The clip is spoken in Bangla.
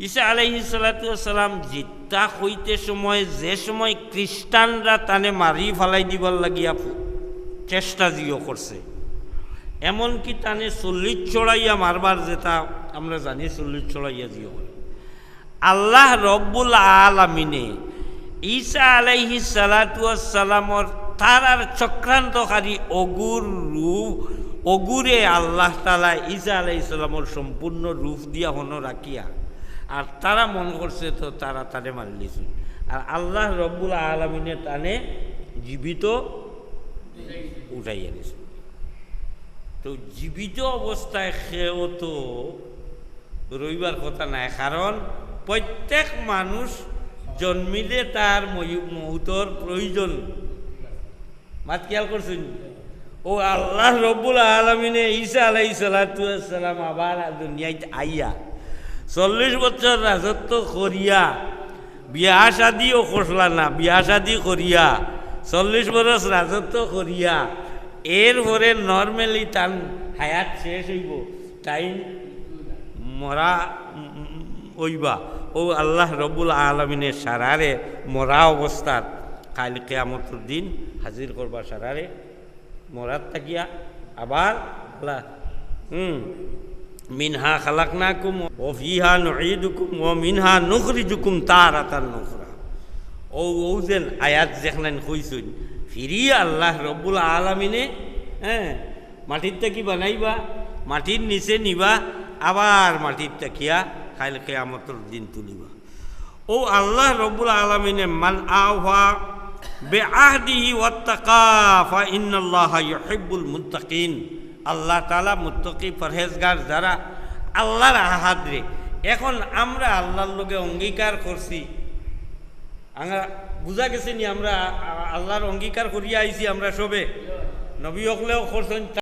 ঈসা আলাইহিস সালাতু ওয়াস সালাম জিত্তা হইতে সময় যে সময় খ্রিস্টানরা তানে মারি ফেলাই দিবার লাগিয়া চেষ্টা জিও করছে, এমনকি তানে 40 চড়াইয়া মারবার যেটা আমরা জানি, 40 চড়াইয়া জিও করে। আল্লাহ রব্বুল আলামিনে ঈসা আলাইহিস সালাতু ওয়াস সালামর তারার চক্রান্তকারী অগুরে আল্লাহ তাআলা ঈসা আলাইহিস সালামর সম্পূর্ণ রূপ দিয়া হন রাখিয়া, আর তারা মনে করছে তো তারা তারে মারলিছে, আর আল্লাহ রব্বুল আলামিনে তানে জীবিত উঠাইয়া দিছে। তো জীবিত অবস্থায় সেও তো রইবার কথা নাই, কারণ প্রত্যেক মানুষ জন্মিলে তার মৌতর প্রয়োজন। মাত খেয়াল করছেন? ও আল্লাহ রব্বুল আলামিনে ঈসা আলাইহিস সালাতু ওয়াস সালাম আবার দুনিয়ায় আইয়া 40 বছর রাজত্ব করিয়া, বিয়া শাদিও করলা না, বিয়া শাদি করিয়া 40 বছর রাজত্ব করিয়া এরপরে নর্মালি তার হায়াত শেষ হইব, তাই মরা হইবা। ও আল্লাহ রব্বুল আলামিনের সারারে মরা অবস্থার কাল কিয়ামতের দিন হাজির করবা, সারারে মরার থাকিয়া আবার আল্লাহ মিনহা খালাকনাকুম ওয়া ফিহা নুঈদুকুম ওয়া মিনহা নুখরিজুকুম তারাতান উখরা। ও যেন আয়াত যেখানে কইছেন ফিরিয়া আল্লাহ রব্বুল আলামিনে মাটির থেকে বানাইবা, মাটির নিচে নিবা, আবার মাটির তাকিয়া কাল কিয়ামতের দিন তুলিবা। ও আল্লাহ রব্বুল আলামিনে মান আওফা বিআহদিহি ওয়াত্তাকা ফা ইন্নাল্লাহা ইউহিব্বুল মুত্তাকিন। আল্লাহ তাআলা মুত্তাকি পরহেজগার যারা আল্লাহর আহাদরে। এখন আমরা আল্লাহর লগে অঙ্গীকার করছি, আমরা বুঝা গেছি নি আমরা আল্লাহর অঙ্গীকার করিয়া আইছি, আমরা সবে নবী হকলেও করছেন।